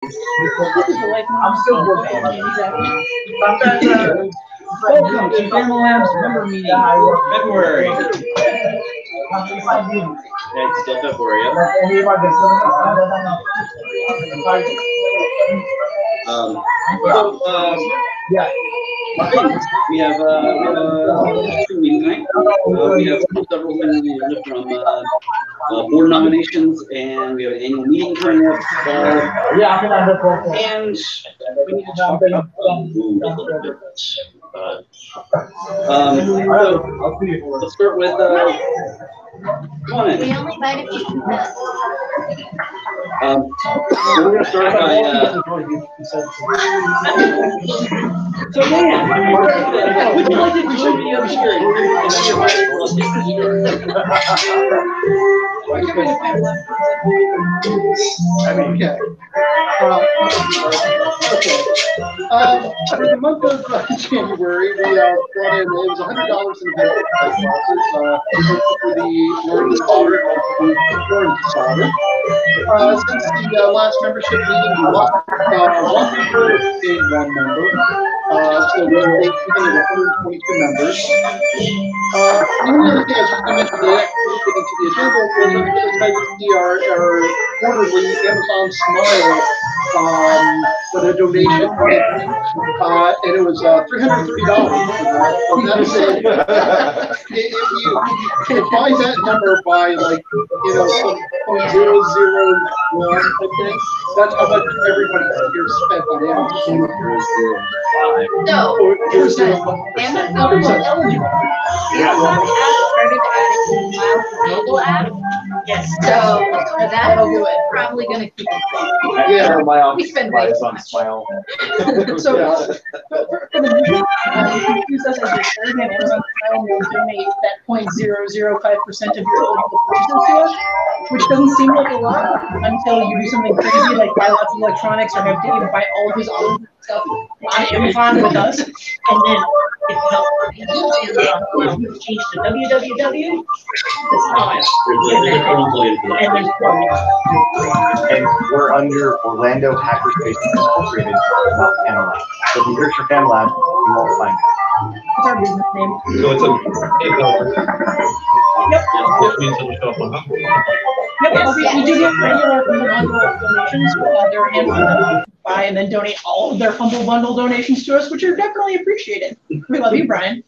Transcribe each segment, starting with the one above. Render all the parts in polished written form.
I'm still working. Welcome to FamiLAB's member meeting. February. It's still February, yeah. Yeah. We have 2 meetings tonight. We have several things from board nominations, and we have an annual meeting coming up. And we need to talk about food a little bit. Let's start with come on in. We only buy the pizza. So we're going to start by so Dan, would you like to do some video sharing? Okay. For the month of January, we brought in, it was $100 in event classes for the learning solder. Since the last membership meeting, we lost 1 member and 1 member. So we're making it 122 members. The only other thing I was going to mention that actually put into the agenda was I'm really excited to see our quarterly Amazon Smile for the donation. And it was $330 for that. So that is if you buy that number by like, some 0.001, I think, that's how much everybody here spent on Amazon. No, Amazon was eligible. Amazon app started adding Miles mobile app. Yes. So that'll do it. Probably going to keep it. Yeah, we spend way too much. So for the meeting, you can use us as your third and Amazon Smile will donate that 0.005% of your eligible purchases to us, which doesn't seem like a lot until you do something crazy like buy lots of electronics or have Dave buy all of his own stuff on Amazon with us. And then if you help Amazon, you change to www. And we're under Orlando Hackerspace Incorporated, not FamiLAB. So if you search for FamiLAB, you won't find it. What's our business name? So it's a Yep. Which means it'll show up on Humble. Yep. We do get regular Humble Bundle donations. There are a handful that buy and then donate all of their Humble Bundle donations to us, which are definitely appreciated. We love you, Brian.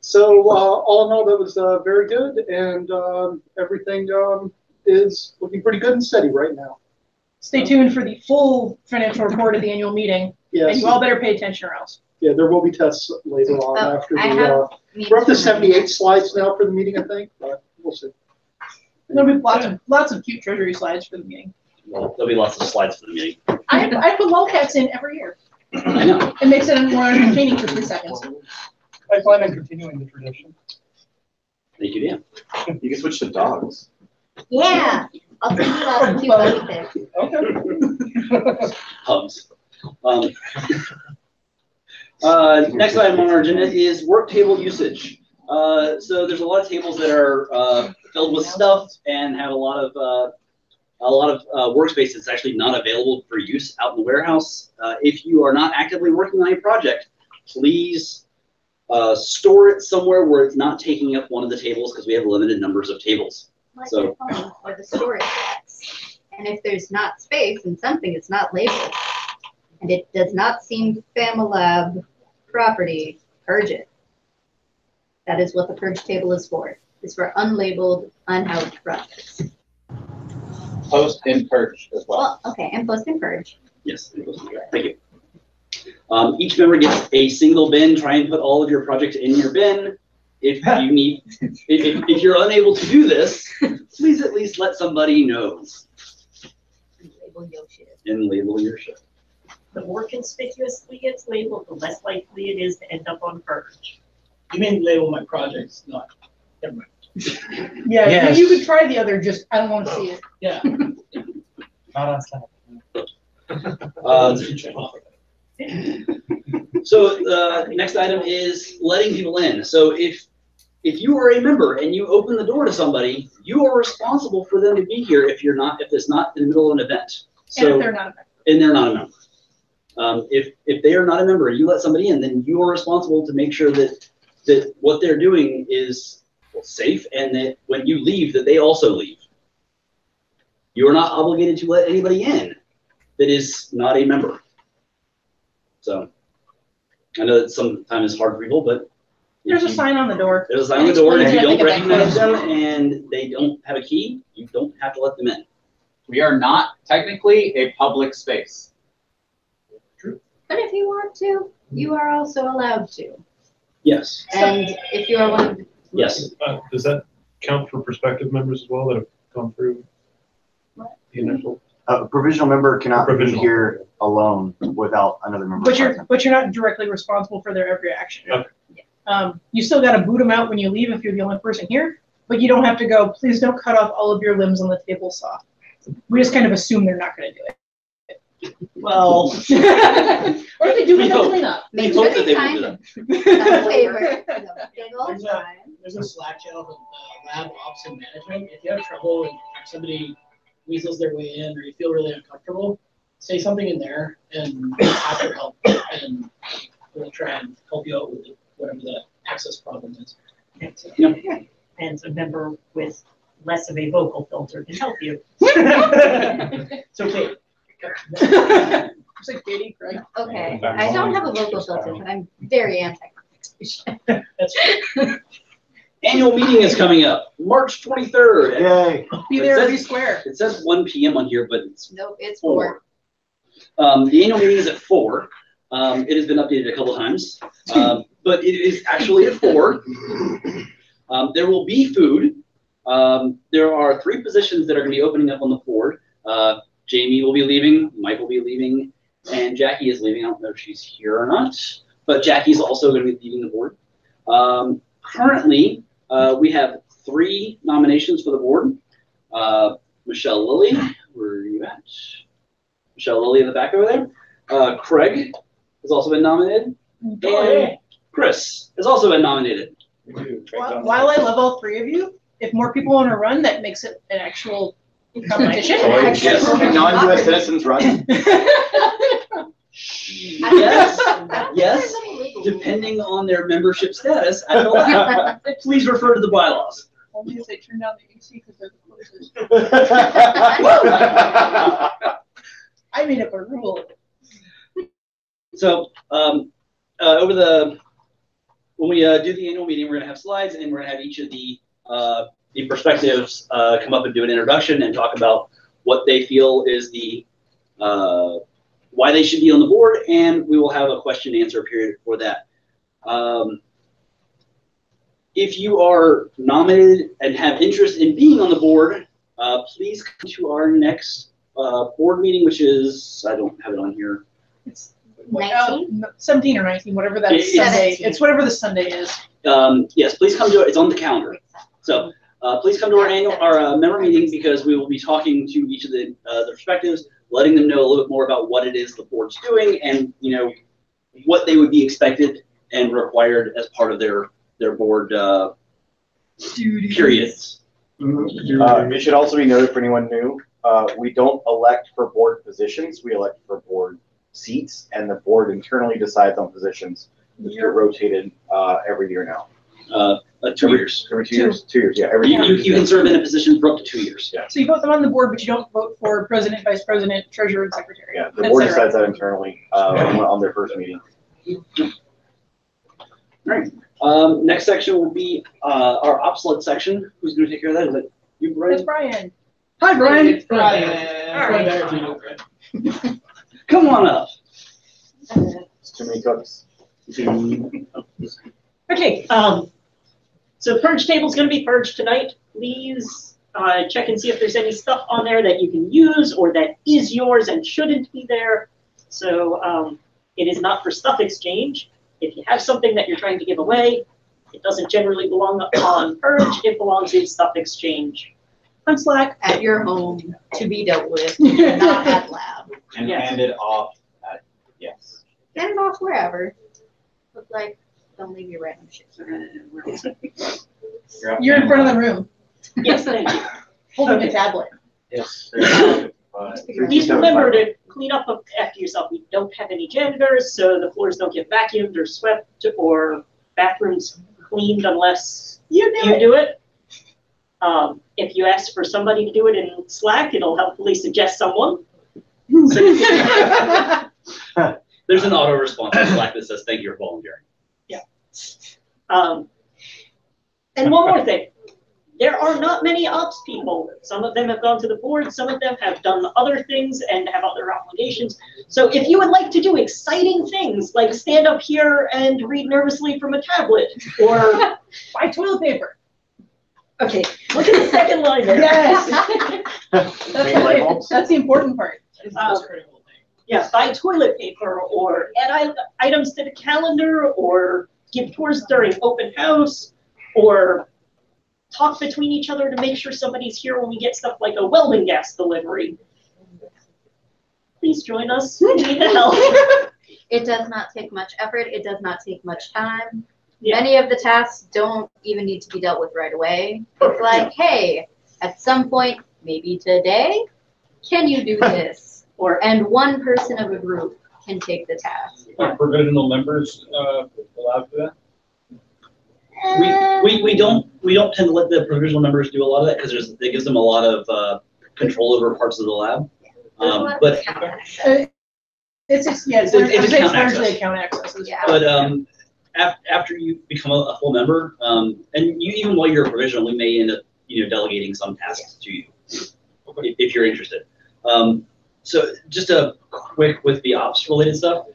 So all in all, that was very good, and everything is looking pretty good and steady right now. Stay tuned for the full financial report at the annual meeting, Yes. and you all better pay attention or else. Yeah, there will be tests later on after the. We're up to 78 slides now for the meeting, I think, but we'll see. There'll be lots of cute treasury slides for the meeting. Well, there'll be lots of slides for the meeting. I put lolcats in every year. I know. It makes it more entertaining for 3 seconds. I plan on continuing the tradition. Thank you, Dan. You can switch to dogs. Yeah. I'll take you out and keep up there. Okay. Hubs. Next item on our agenda is work table usage. So there's a lot of tables that are filled with stuff and have a lot of workspace that's actually not available for use out in the warehouse. If you are not actively working on a project, please store it somewhere where it's not taking up one of the tables, because we have limited numbers of tables. Like So- your phone or the storage box. And if there's not space and something is not labeled, and it does not seem FamiLAB property, purge it. That is what the purge table is for. It's for unlabeled, unhoused projects. Post and purge as well. Well, okay, and post and purge. Yes, thank you. Each member gets a single bin. Try and put all of your projects in your bin. If you need, if you're unable to do this, please at least let somebody know. And label your shit. And label your shit. The more conspicuously it's labeled, the less likely it is to end up on purge. You mean label my projects, not. Never mind. Yeah, Yes. You could try the other, just I don't want to see it. Yeah. Not on Snap. So next item is letting people in. So if you are a member and you open the door to somebody, you are responsible for them to be here if it's not in the middle of an event. And if they're not a member. And they're not a member. If they are not a member and you let somebody in, then you are responsible to make sure that what they're doing is safe, and that when you leave, that they also leave. You are not obligated to let anybody in that is not a member. So I know that sometimes it's hard for people, but There's a sign on the door. there's a sign on the door, and if you don't recognize them and they don't have a key, you don't have to let them in. We are not technically a public space. But if you want to, you are also allowed to. Yes. And if you are one of the. Yes. Does that count for prospective members as well that have gone through the initial? A provisional member cannot be Provisional. here alone without another member present. But you're not directly responsible for their every action. Okay. You still got to boot them out when you leave if you're the only person here, but you don't have to go, please don't cut off all of your limbs on the table saw. We just kind of assume they're not going to do it. Well, Or if they do, we don't clean up. Make hope sure that they they will sign do them. that. A favor. Big old There's a- sign. There's a Slack channel for lab ops and management. If you have trouble and somebody weasels their way in or you feel really uncomfortable, say something in there and ask for help, and we'll try and help you out with whatever the access problem is. and a member with less of a vocal filter can help you. It's okay. It's like dating, right? Okay, I don't have a vocal filter, but I'm very anti-constitution. That's Annual meeting is coming up, March 23rd. Yay. Be there or be square. It says 1 p.m. on here, but it's Nope, it's 4. 4. The annual meeting is at 4. It has been updated a couple times, but it is actually at 4. There will be food. There are 3 positions that are going to be opening up on the board. Jamie will be leaving, Mike will be leaving, and Jackie is leaving. I don't know if she's here or not, but Jackie's also going to be leaving the board. Currently, we have 3 nominations for the board. Michelle Lilly, where are you at? Michelle Lilly in the back over there. Craig has also been nominated. And Chris has also been nominated. While I love all 3 of you, if more people want to run, that makes it an actual competition. Yes. Can non-US citizens run? Yes, yes, depending on their membership status at the lab. Please refer to the bylaws. Only if they turn down the AC because they're the closest. I made up a rule. So when we do the annual meeting, we're going to have slides, and we're going to have each of the perspectives come up and do an introduction and talk about what they feel is the why they should be on the board, and we will have a question and answer period for that. If you are nominated and have interest in being on the board, please come to our next board meeting, which is, I don't have it on here. It's 19? 17 or 19, whatever that It's Sunday. 17. It's whatever the Sunday is. Yes, please come to it. It's on the calendar. So please come to our member meeting, because we will be talking to each of the perspectives, letting them know a little bit more about what it is the board's doing, and what they would be expected and required as part of their board periods. It should also be noted for anyone new, we don't elect for board positions, we elect for board seats, and the board internally decides on positions, which get rotated every year now. 2 years. Every 2 years? 2 years, yeah. Every You can serve in a position for up to 2 years. Yeah. So you vote them on the board, but you don't vote for president, vice president, treasurer, and secretary. Yeah, the board decides that internally on their first meeting. All right. Next section will be our obsolete section. Who's going to take care of that? Is it you, That's Brian? Brian. Hi, Brian. Brian. Come on up. It's too many cooks. Okay, so purge table's gonna be purged tonight. Please check and see if there's any stuff on there that you can use or that is yours and shouldn't be there. So it is not for stuff exchange. If you have something that you're trying to give away, it doesn't generally belong on purge, it belongs in stuff exchange. On Slack. At your home to be dealt with, not at lab. And Yes. hand it off at, yes. Get it off wherever. But like, don't leave your random shit. You're in front of the room, Yes, thank you. holding a tablet. Yes. Please remember to clean up after yourself. We don't have any janitors, so the floors don't get vacuumed or swept or bathrooms cleaned unless you do it. If you ask for somebody to do it in Slack, it'll helpfully suggest someone. So There's an auto response in Slack that says, thank you for volunteering. Yeah. And one more thing. There are not many ops people. Some of them have gone to the board, some of them have done other things and have other obligations. So if you would like to do exciting things, like stand up here and read nervously from a tablet, or buy toilet paper. Okay, look at the second line there. Yes. That's the important part. Yeah, buy toilet paper, or add items to the calendar, or give tours during open house, or talk between each other to make sure somebody's here when we get stuff like a welding gas delivery. Please join us. We need the help. It does not take much effort. It does not take much time. Yeah. Many of the tasks don't even need to be dealt with right away. It's like, hey, at some point, maybe today, can you do this? And one person of a group can take the task. Are provisional members allowed for that? We don't tend to let the provisional members do a lot of that because it gives them a lot of control over parts of the lab. But it's largely account access. Yeah. But after you become a full member, and even while you're a provisional, we may end up delegating some tasks to you if you're interested. So just a quick with the ops related stuff.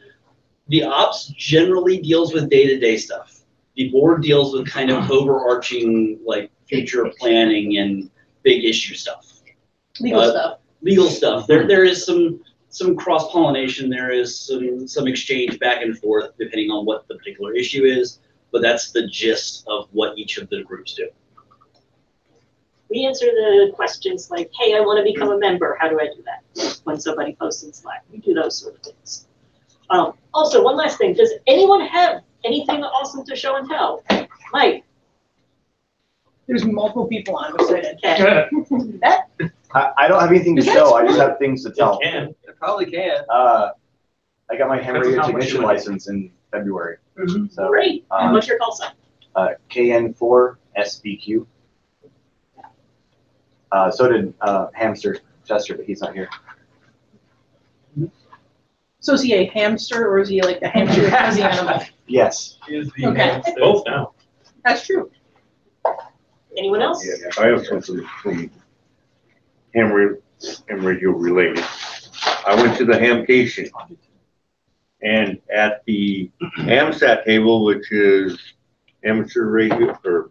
The ops generally deals with day-to-day stuff. The board deals with kind of overarching like future planning and big issue stuff. Legal stuff. There is some cross-pollination. There is some exchange back and forth depending on what the particular issue is, but that's the gist of what each of the groups do. We answer the questions like, hey, I want to become a member. How do I do that? When somebody posts in Slack, we do those sort of things. Also, one last thing. Does anyone have anything awesome to show and tell? Mike? There's multiple people on. I'm excited. That? I don't have anything to show. I just have things to tell. It probably can. I got my hemorrhage technician license in February. So, great. And what's your call sign? KN4SBQ. So did Hamster Chester, but he's not here. So is he a hamster, or is he like a hamster fuzzy animal? Yes. Okay. Both now. That's true. Anyone else? Yeah, I also some ham radio related. I went to the hamcation, and at the AMSAT table, which is amateur radio or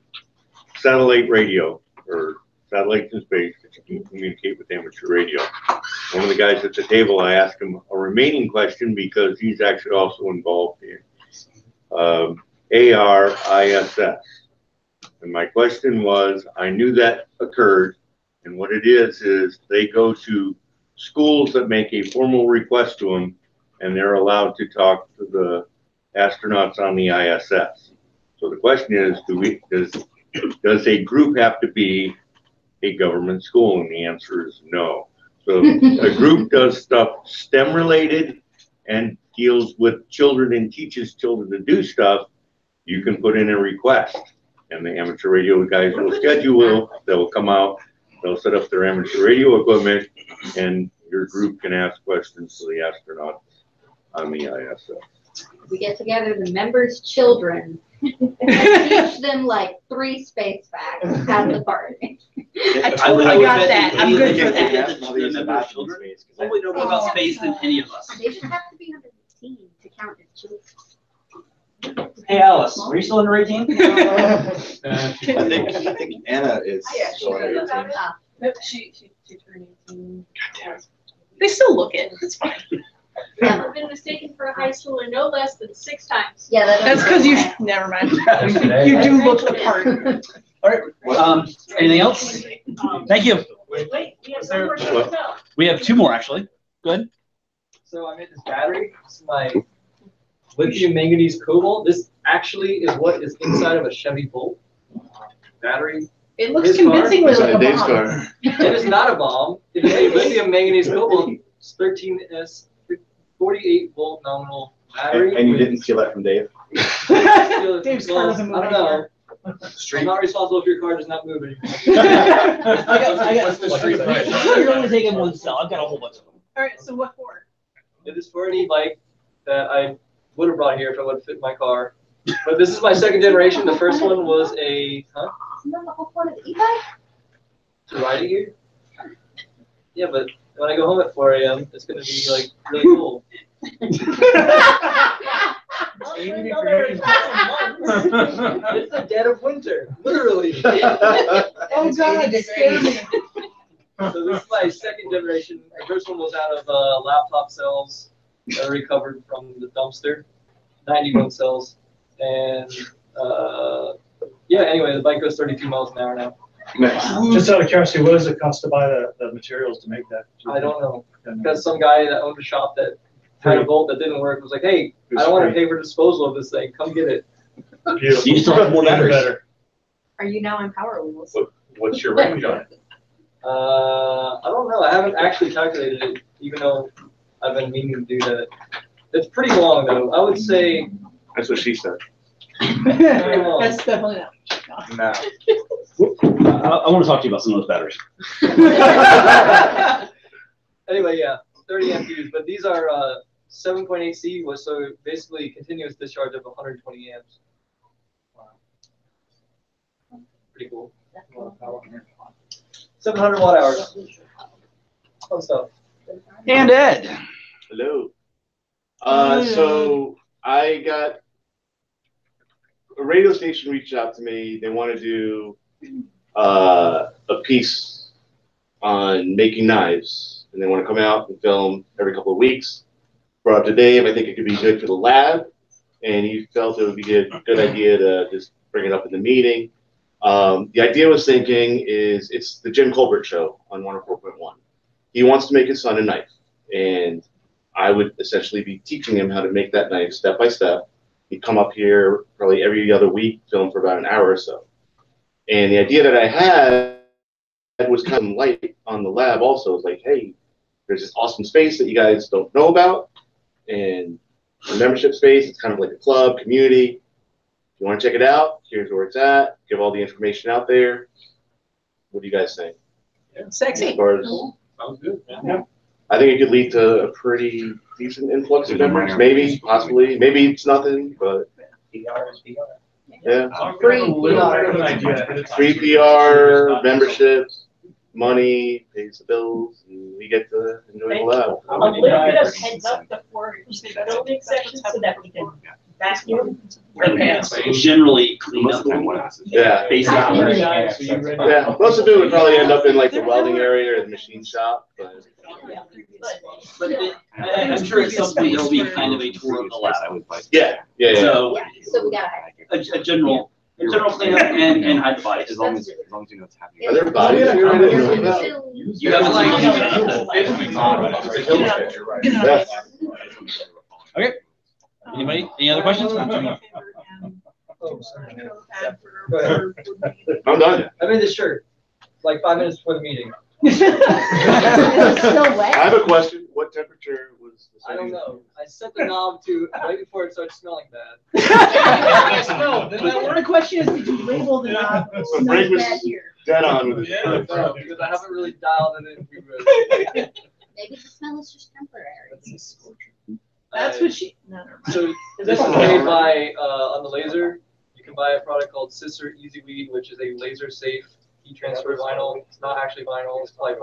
satellite radio or satellites in space that you can communicate with amateur radio. One of the guys at the table, I asked him a remaining question because he's actually also involved in ARISS. And my question was, I knew that occurred, and what it is they go to schools that make a formal request to them, and they're allowed to talk to the astronauts on the ISS. So the question is, does a group have to be a government school? And the answer is no. So a group does stuff STEM related and deals with children and teaches children to do stuff. You can put in a request, and the amateur radio guys will schedule. They'll come out, they'll set up their amateur radio equipment, and your group can ask questions to the astronauts on the ISS. We get together the members' children and teach them like 3 space facts at the party. I totally got that. I'm good for that. Probably know more about space than any of us. They should have to be under 18 to count as children. Hey Alice, are you still under 18? I think Anna is still under 18. She turned 18. They still look it. It's fine. Yeah. I've been mistaken for a high schooler no less than 6 times. Yeah, that's because you. Never mind. You do look the part. All right. Anything else? Thank you. Wait, we have some more show and tell. We have 2 more actually. Good. So I made this battery. It's my lithium manganese cobalt. This actually is what is inside of a Chevy Bolt battery. It looks His car? convincingly like a Dave's bomb. car. It is not a bomb. It is a lithium manganese cobalt 13S 48 volt nominal battery. And you didn't steal that from Dave? Dave's car doesn't move I don't know. Street. I'm not responsible if your car does not move anymore. You're only taking one cell. I've got a whole bunch of them. All right, so what for? It is for an e-bike that I would have brought here if I would have fit in my car. But this is my second generation. The first one was a, Isn't that the whole point of the e-bike? to ride it here? Yeah, but when I go home at 4 a.m., it's going to be like really cool. It's the dead of winter, literally. Oh God, it scared me. So this is my second generation. The first one was out of laptop cells that are recovered from the dumpster, 91 cells. And yeah, anyway, the bike goes 32 miles an hour now. Nice. Just out of curiosity, what does it cost to buy the materials to make that? I don't know. Because some guy that owned a shop that had a bolt that didn't work was like, hey, I don't want to pay for disposal of this thing. Come get it. Beautiful. You still have more Even batteries. better. Are you now on Power Wheels? What's your range on it? I don't know. I haven't actually calculated it, even though I've been meaning to do that. It's pretty long, though. I would say That's what she said. pretty long. That's definitely not. No. I want to talk to you about some of those batteries. Anyway, yeah, 30 amp use, but these are 7.8 C, was so basically continuous discharge of 120 amps. Wow. Pretty cool. 700 watt hours. Fun stuff. And Ed. Hello. So I got a radio station reached out to me. They want to do a piece on making knives, and they want to come out and film every couple of weeks. Brought up to Dave. I think it could be good for the lab, and he felt it would be a good idea to just bring it up in the meeting. The idea I was thinking is it's the Jim Colbert show on 104.1. He wants to make his son a knife, and I would essentially be teaching him how to make that knife step by step. He'd come up here probably every other week, film for about an hour or so. And the idea that I had was kind of light on the lab also. It's like, hey, there's this awesome space that you guys don't know about, and the membership space, it's kind of like a club, community. If you want to check it out, here's where it's at. Give all the information out there. What do you guys think? Sexy. As far as, Sounds good. yeah. I think it could lead to a pretty decent influx of members, maybe, possibly. Maybe it's nothing, but yeah. Free PR. Free PR, memberships, money, pays the bills, and we get to enjoy the lab. A little bit of heads up before the building section so that we can vacuum. Wear pants. Generally clean up. Yeah. Basically. Yeah, most of it would probably end up in like the welding area or the machine shop, but. But I'm sure at some point there'll be kind of a tour of the lab. Yeah. So So we gotta have. a general cleanup and hide the bodies. As long as you know what's happening. Are there bodies here? I didn't know about. You haven't seen Yeah. Okay. Anybody? Any other questions? I'm done. I made this shirt like 5 minutes before the meeting. I have a question. What temperature was the I don't know. I set the knob to right before it started smelling bad. The question is, did you label the knob? The brake was dead on with it. No, because I haven't really dialed it in too good. Maybe the smell is just temporary. That's what she. No, never mind. So this is made by on the laser. You can buy a product called Sister Easy Weed, which is a laser safe heat transfer vinyl. It's not actually vinyl. It's probably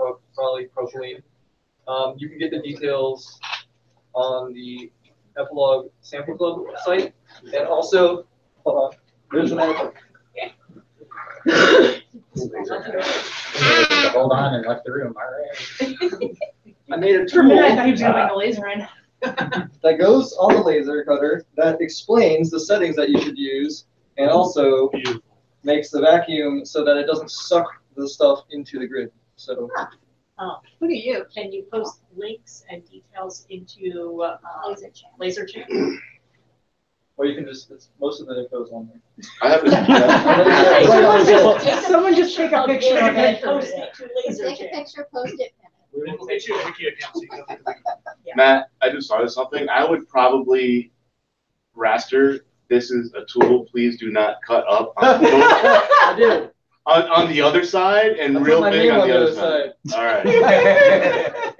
propylene. You can get the details on the FamiLAB Sample Club site, and also hold on. There's an article. Hold on and left the room. All right. I made a For a minute, I tool thought he was gonna bring the laser in. that goes on the laser cutter that explains the settings that you should use, and also makes the vacuum so that it doesn't suck the stuff into the grid. So Oh, look at you. Can you post links and details into Laser channel. Laser Channel? Or you can just, most of the info's on there. I have Someone just take a picture of it. Post it to laser Take a jam. picture, post it, pin it. We'll get you a wiki account so you don't have to think about it. Matt, I just thought of something. I would probably raster. This is a tool. Please do not cut up on, I did. on the other side and I put real my big name on the other side. All right.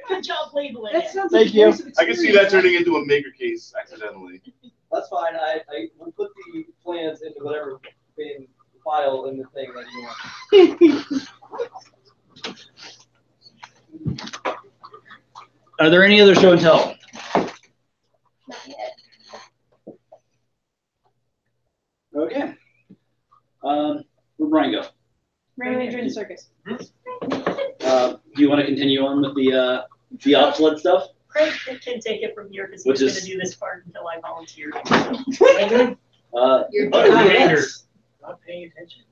Good job labeling That it. sounds Thank like you. voice of I can see that experience. turning into a maker case accidentally. That's fine. I will put the plans into whatever bin file in the thing that you want. Are there any other show and tell? Not yet. Okay. Where'd Brian go? Ranger in the circus. Do you want to continue on with the obsolete stuff? Craig can take it from here because Which he's is- going to do this part until I volunteer. You're Not paying attention.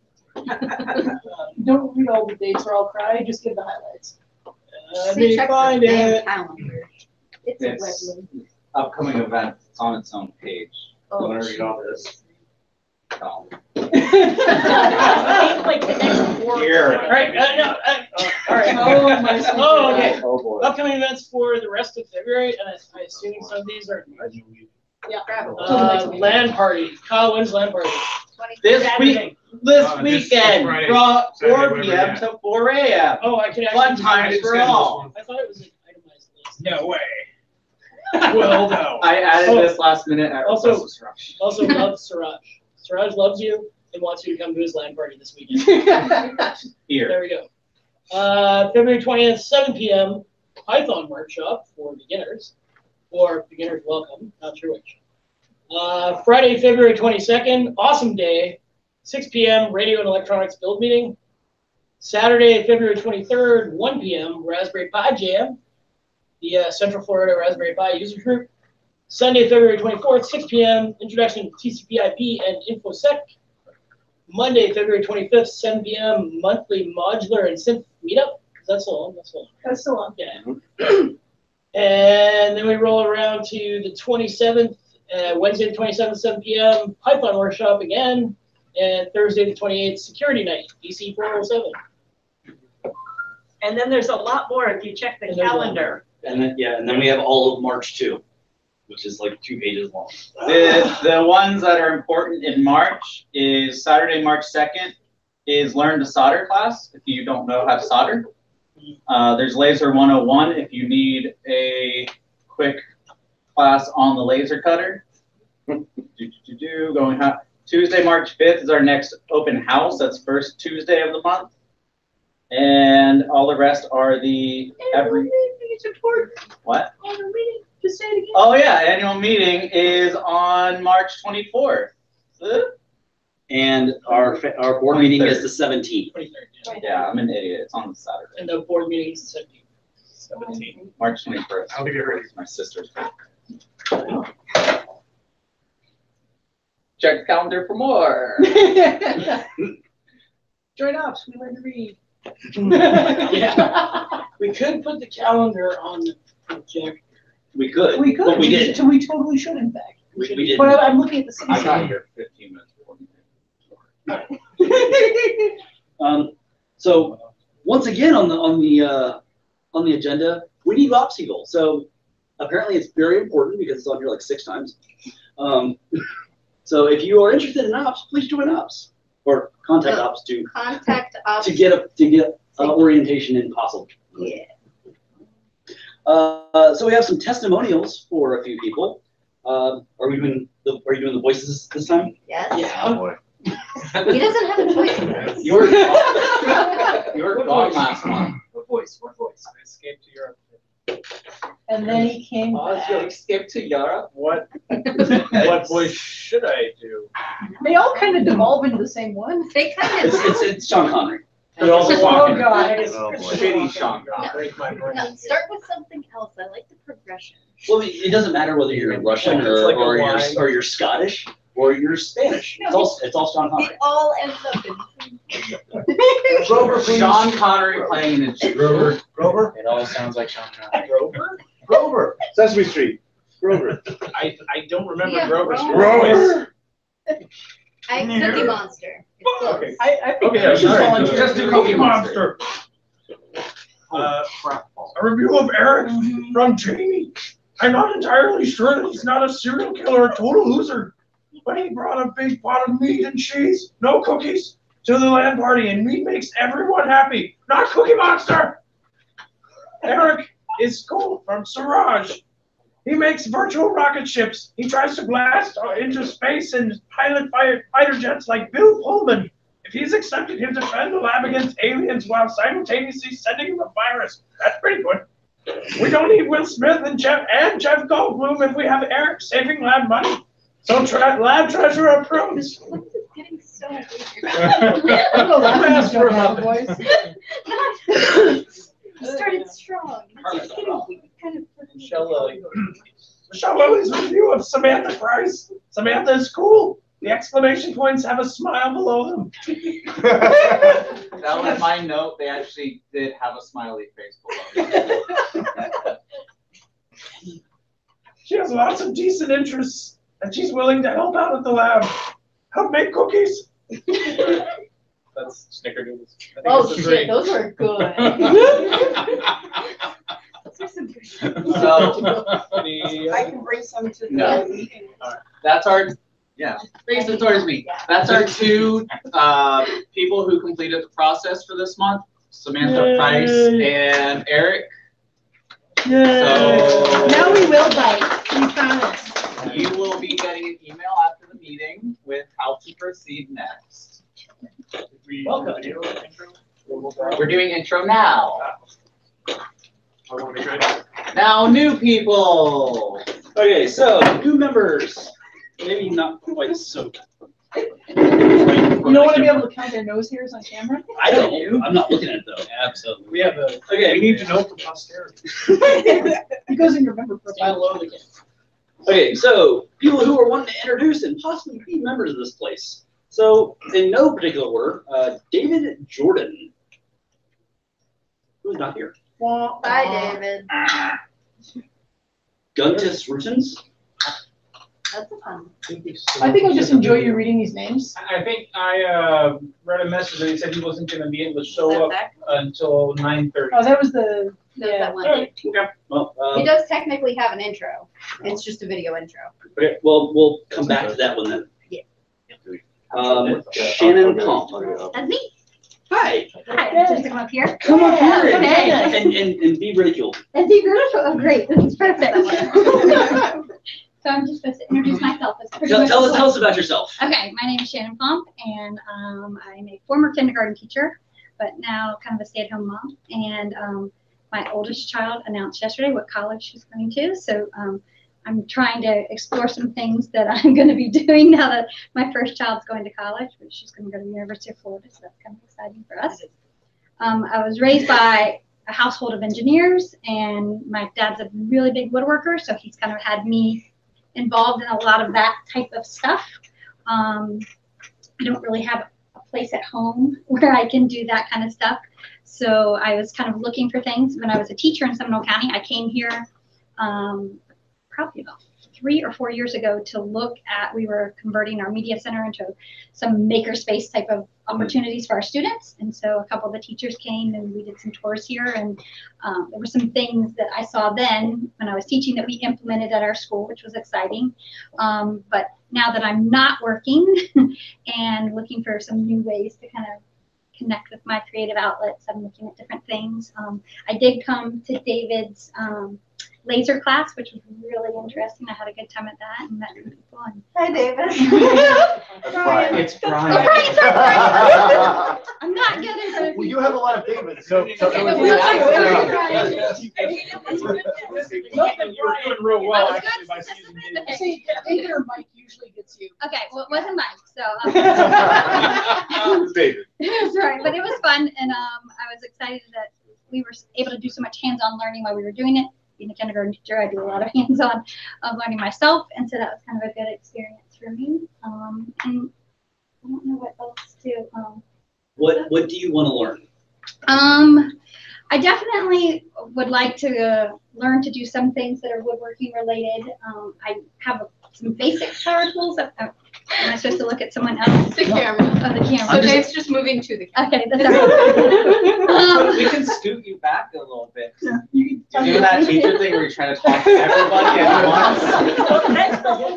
Don't read all the dates or I'll cry. Just give the highlights. Let See, me check find the damn it. calendar. It's a web Yes. link. Upcoming event, it's on its own page. Oh, Want to read all this? No. Like the next four. Here. All right, all right. Oh, my sweet Oh, okay. Oh, boy. Upcoming events for the rest of February, and I assume some of these are Yeah. land party. Kyle, when's land party? 20. This Saturday. This This weekend, Friday. from Saturday, 4 whatever, p.m. yeah. to 4 a.m. Oh, I can actually. Fun times for all. I thought it was an itemized list. No way. Well, no. I added Oh. this last minute at Also- request of Sriracha. Also loves Siraj. Siraj loves you and wants you to come to his land party this weekend. Here. There we go. February 20th, 7 p.m. Python workshop for beginners, or beginners welcome, not sure which. Friday, February 22nd, awesome day, 6 p.m. radio and electronics build meeting. Saturday, February 23rd, 1 p.m. Raspberry Pi Jam, the Central Florida Raspberry Pi user group. Sunday, February 24th, 6 p.m. Introduction to TCP/IP and InfoSec. Monday, February 25th, 7 p.m. Monthly modular and synth meetup. That's the one. That's the one. That's still on. Yeah. And then we roll around to the 27th, Wednesday the 27th, 7 p.m. Python workshop again. And Thursday the 28th, security night, DC 407. And then there's a lot more if you check the And there's a lot calendar. And then we have all of March too, which is like 2 pages long. The ones that are important in March is Saturday, March 2nd is Learn to Solder class if you don't know how to solder. There's Laser 101 if you need a quick class on the laser cutter. Tuesday, March 5th is our next open house. That's first Tuesday of the month. And all the rest are the what? Just say it again. Oh yeah, annual meeting is on March 24th. And our board meeting is the 17th. 23rd. Yeah, I'm an idiot. It's on Saturday. And the board meeting is the 17th. 17. March 21st. I'll be ready. It's my sister's birthday. Check the calendar for more. Join ops. We learn to read. Yeah. We could put the calendar on the projector. We could. We could. But we didn't. We totally should, in fact. We didn't. But I'm looking at the city. I got here 15 minutes before you. So once again on the agenda, we need OPSI goal. So apparently it's very important because it's on here like 6 times. So if you are interested in ops, please join ops or contact ops to get orientation in possible. Yeah. So we have some testimonials for a few people. Are you doing the voices this time? Yes. Yeah. Boy. He doesn't have a choice. You were gone last month. What voice? What voice? I escaped to Europe. And then he came Oh, back. you escaped to Europe? What voice should I do? They all kind of devolve into the same one. They kind of. It's Sean Connery. But also Oh, talking. God. Oh, boy. Shitty Sean. Break my brain. No, start with something else. I like the progression. Well, it doesn't matter whether you're Russian It's like a line. or you're Scottish or you're Spanish. It's all Sean Connery. It all ends up in. Grover, Sean Connery playing in a Grover. Grover? It all sounds like Sean Connery. Grover? Grover. Sesame Street. Grover. I don't remember Yeah, Grover's Grover. voice. Cookie Monster. It's close. Okay. I think Okay, we should sorry. volunteer. Just do Cookie Monster. A review of Eric from Jamie. I'm not entirely sure that he's not a serial killer or total loser, but he brought a big pot of meat and cheese, no cookies, to the land party, and meat makes everyone happy, not Cookie Monster. Eric is cool from Siraj. He makes virtual rocket ships. He tries to blast into space and pilot fighter jets like Bill Pullman. If he's accepted, he'll defend the lab against aliens while simultaneously sending him a virus. That's pretty good. We don't need Will Smith and Jeff Goldblum if we have Eric saving lab money. So lab treasure approves. It's getting so weird. I'm gonna laugh at you, John, boys. You started strong. It's getting weird. Kind of. Michelle Lilly. Michelle Lilly's review of Samantha Price. Samantha is cool. The exclamation points have a smile below them. That was my note. They actually did have a smiley face below. She has lots of decent interests, and she's willing to help out at the lab. Help make cookies. That's snickerdoodles. Oh shit, those are good. Those are some good. So I can bring some to the No. meeting. that's our, yeah, face it towards me. That's our two people who completed the process for this month, Samantha Price and Eric. So Now we will bite. We promise. you will be getting an email after the meeting with how to proceed next. Welcome. We're doing intro now. Now, new people. Okay, so new members. Maybe not quite so. You don't want to be able to count their nose hairs on camera? I don't. I'm not looking at it though. Absolutely. We have a. Okay. We need to know for posterity. It goes in your member profile. Below the camera. Okay, so people who are wanting to introduce and possibly be members of this place. So, in no particular order, David Jordan. Who's not here? Bye, David. Guntis Rutens. That's a fun. I think I'll just enjoy you reading these names. I think I read a message that he said he wasn't going to be able to show up until 9:30. Oh, that was the That one. Okay. Well, He does technically have an intro. It's just a video intro. okay. Well, we'll come back to that one then. Yeah. Shannon Comp. That's me. Hi. Hi. Just to come up here. Come up here and, Okay. and be ridiculed. Is he beautiful? Oh, great. This is perfect. So I'm just supposed to introduce myself as pretty much. Tell us about yourself. Okay, my name is Shannon Pomp, and I'm a former kindergarten teacher, but now kind of a stay-at-home mom. And my oldest child announced yesterday what college she's going to, so I'm trying to explore some things that I'm going to be doing now that my first child's going to college, which she's going to go to the University of Florida, so that's kind of exciting for us. I was raised by a household of engineers, and my dad's a really big woodworker, so he's kind of had me involved in a lot of that type of stuff. I don't really have a place at home where I can do that kind of stuff. So I was kind of looking for things. When I was a teacher in Seminole County, I came here probably about 3 or 4 years ago to look at, we were converting our media center into some makerspace type of opportunities for our students. And so a couple of the teachers came and we did some tours here, and there were some things that I saw then when I was teaching that we implemented at our school, which was exciting. But now that I'm not working and looking for some new ways to kind of connect with my creative outlets, I'm looking at different things. I did come to David's laser class, which was really interesting. I had a good time at that and met some people. And Hi, David. Brian. It's Brian. Oh, Brian's up, Brian. I'm not getting to. Well, you have a lot of Davids, so. Okay, but we'll talk about Brian. You're doing real well, actually, by seeing David. See, David or Mike usually gets you. Okay, well, it wasn't Mike, so. David. That's right, but it was fun, and I was excited that we were able to do so much hands-on learning while we were doing it. Being a kindergarten teacher, I do a lot of hands-on learning myself, and so that was kind of a good experience for me. And I don't know what else to. What do you want to learn? I definitely would like to learn to do some things that are woodworking related. I have a some basic power tools. Am I supposed to look at someone else? The camera. Oh, the camera. So Dave's just moving to the camera. Okay, that's all right. We can scoot you back a little bit. You're doing that teacher thing where you're trying to talk to everybody at once.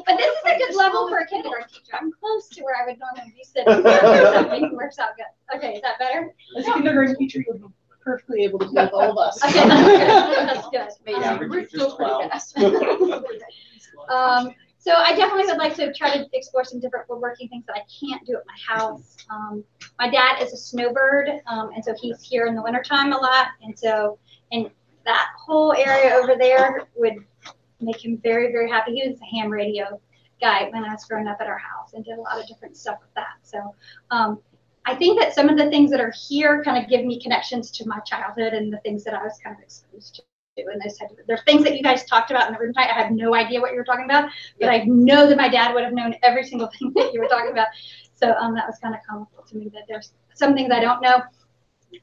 But this is a good level for a kindergarten teacher. I'm close to where I would normally be sitting. It works out good. Okay, is that better? As a kindergarten teacher, you'll be perfectly able to deal with all of us. Okay, that's good. That's good. Yeah, We're still pretty fast. So I definitely would like to try to explore some different woodworking things that I can't do at my house. My dad is a snowbird, and so he's here in the wintertime a lot. And that whole area over there would make him very, very happy. He was a ham radio guy when I was growing up at our house and did a lot of different stuff with that. So I think that some of the things that are here kind of give me connections to my childhood and the things that I was kind of exposed to. And those types of, there's things that you guys talked about in the room tonight. I have no idea what you were talking about, but I know that my dad would have known every single thing that you were talking about. So that was kind of comical to me that there's some things I don't know.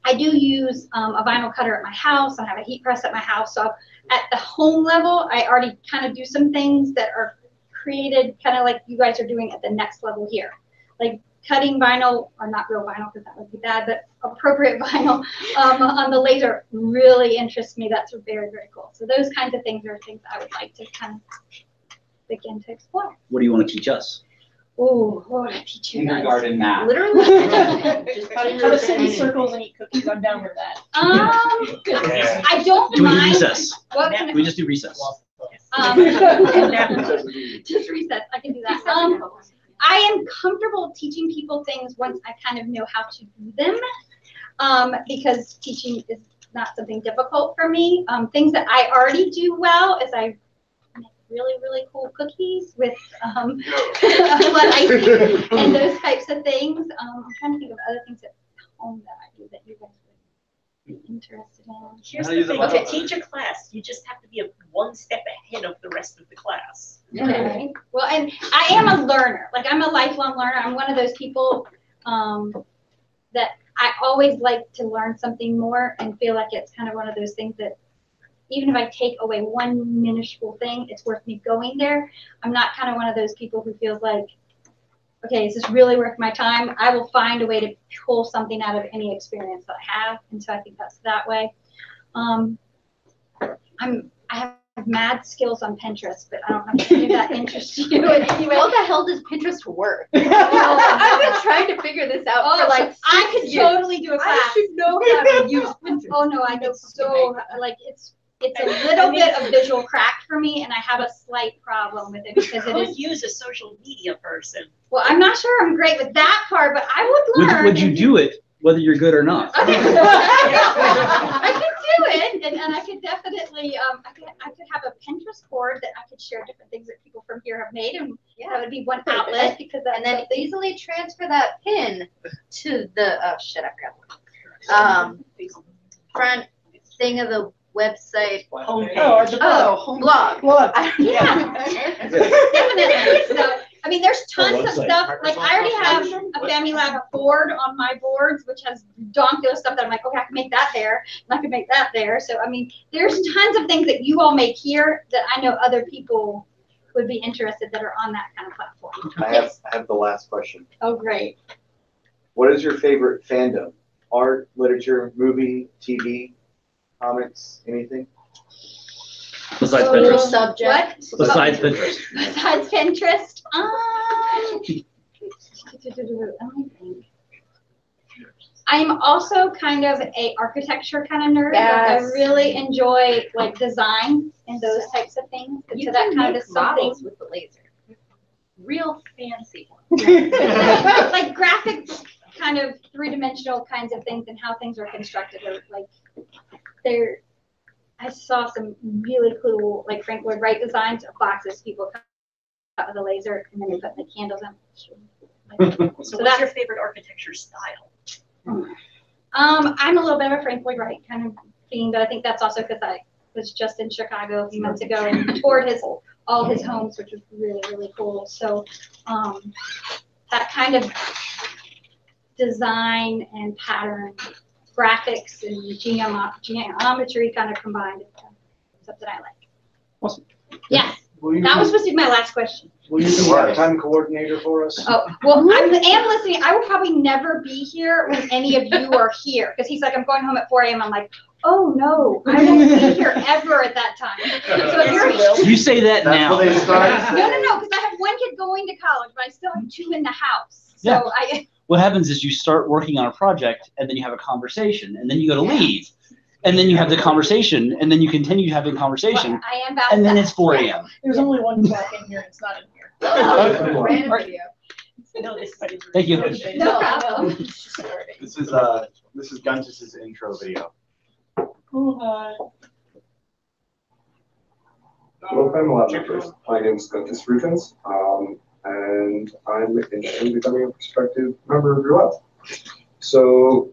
I do use a vinyl cutter at my house. I have a heat press at my house. So at the home level, I already kind of do some things that are created kind of like you guys are doing at the next level here. Like cutting vinyl, or not real vinyl because that would be bad, but appropriate vinyl on the laser really interests me. That's very, very cool. So those kinds of things are things I would like to kind of begin to explore. What do you want to teach us? Oh, what would I teach you guys? Kindergarten math. Literally. Just how to sit in circles and eat cookies. I'm down with that. I don't Can we do mind. recess? What Can we just do recess? Just recess. I can do that. I am comfortable teaching people things once I kind of know how to do them, because teaching is not something difficult for me. Things that I already do well is I make really, really cool cookies with blood icing and those types of things. I'm trying to think of other things at home that I do that you guys would be interested in. Here's the thing, to teach a class, you just have to be one step ahead of the rest of the class. Okay. Well, and I am a learner. Like, I'm a lifelong learner. I'm one of those people that I always like to learn something more and feel like it's kind of one of those things that even if I take away one minuscule thing, it's worth me going there. I'm not kind of one of those people who feels like, okay, is this really worth my time? I will find a way to pull something out of any experience that I have. And so I think that's that way. I have mad skills on Pinterest, but I don't know if any of that interests you in any way. What the hell does Pinterest work? I've been trying to figure this out for like I could totally do a class. I should know how to use Pinterest. Oh no, I know so like it's a little bit of visual crack for me, and I have a slight problem with it because it is. Use a social media person. Well, I'm not sure I'm great with that part, but I would learn. Would you do it whether you're good or not? Okay. I could do it, and I could definitely, I could have a Pinterest board that I could share different things that people from here have made, and that would be one outlet because and then easily transfer that pin to the I forgot front thing of the website. Home blog. Yeah, definitely. So. I mean, there's tons of stuff. Like, I already have a FamiLAB board on my boards, which has donkulous stuff that I'm like, okay, I can make that there, and I can make that there. So, I mean, there's tons of things that you all make here that I know other people would be interested that are on that kind of platform. I have the last question. Oh, great. What is your favorite fandom? Art, literature, movie, TV, comics, anything? Besides Pinterest. Subject. What? Besides Pinterest. Besides Pinterest. I'm also kind of a architecture kind of nerd. Yes. Like, I really enjoy like design and those types of things. And so that kind of is something with the laser. Real fancy ones. like graphic kind of three-dimensional kinds of things and how things are constructed. Or like I saw some really cool, like Frank Lloyd Wright designs of boxes people cut with a laser and then they put the candles in. So what's your favorite architecture style? I'm a little bit of a Frank Lloyd Wright kind of theme, but I think that's also because I was just in Chicago a few months ago and toured all his homes, which was really, really cool. So that kind of design and pattern, graphics and geometry kind of combined is something I like. Awesome. Yes. That was supposed to be my last question. Will you be a time coordinator for us? Oh, well, I am listening. I will probably never be here when any of you are here. Because he's like, I'm going home at 4 a.m. I'm like, oh no, I won't be here ever at that time. So if you're You say that now. No, because I have one kid going to college, but I still have 2 in the house. So Yeah. What happens is you start working on a project, and then you have a conversation, and then you go to leave. And then you have the conversation, and then you continue having conversation, I am about and then it's 4 a.m. There's only one clock in here, it's not in here. Random video. Thank you. No. This is Guntus's intro video. Oh, hi. Hello, FamiLAB members. My name is Guntus Rutens, and I'm interested in becoming a prospective member of your lab. So,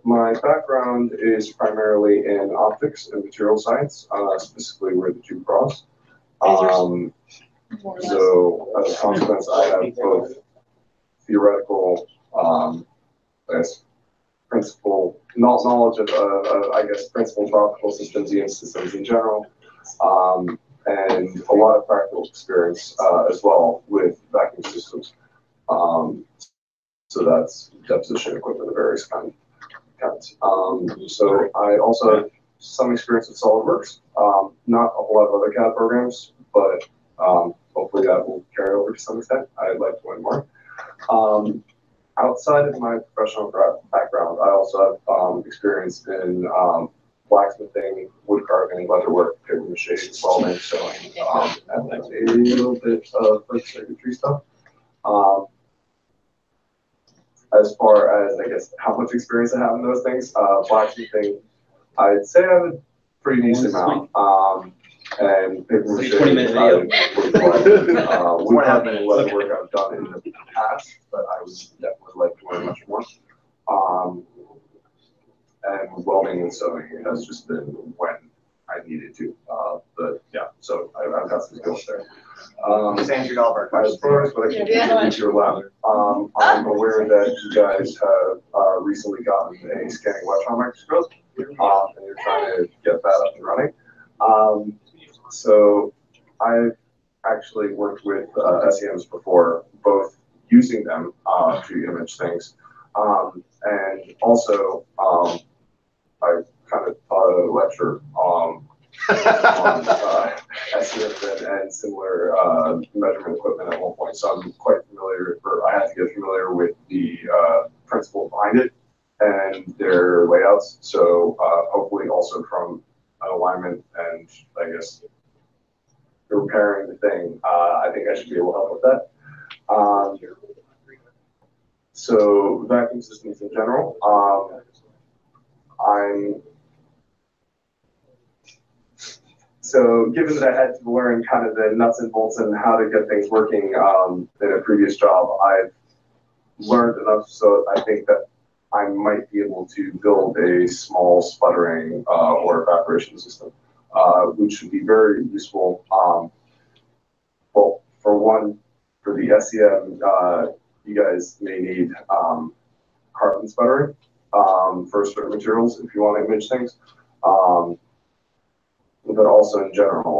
my background is primarily in optics and material science, specifically where the two cross. So, as a consequence, I have both theoretical, principal knowledge of, principal tropical systems and systems in general, and a lot of practical experience as well with vacuum systems. So that's deposition equipment of various kinds. So I also have some experience with SolidWorks, not a whole lot of other CAD programs, but hopefully that will carry over to some extent. I'd like to learn more. Outside of my professional background, I also have experience in blacksmithing, wood carving, leatherwork, paper mache, welding, sewing, and then a little bit of circuitry stuff. As far as, I guess, how much experience I have in those things, blacksmithing, I'd say I have a pretty decent amount. And paper mache, wood carving and leatherwork I've done in the past, but I would definitely like to learn much more. And welding and sewing has just been when I needed to. But yeah, so I've got some skills there. Just answered all of our questions. As far as what I can do with your lab, I'm aware that you guys have recently gotten a scanning electron microscope, and you're trying to get that up and running. So I've actually worked with SEMs before, both using them to image things, and also I kind of taught a lecture on SEMs and similar measurement equipment at one point, so I'm quite familiar, or I had to get familiar with the principle behind it and their layouts. So hopefully also from an alignment and I guess repairing the thing, I think I should be able to help with that. So vacuum systems in general, so given that I had to learn kind of the nuts and bolts and how to get things working in a previous job, I've learned enough so I think that I might be able to build a small sputtering or evaporation system, which would be very useful. Well, for one, for the SEM, you guys may need carbon sputtering for certain materials if you want to image things. But also in general,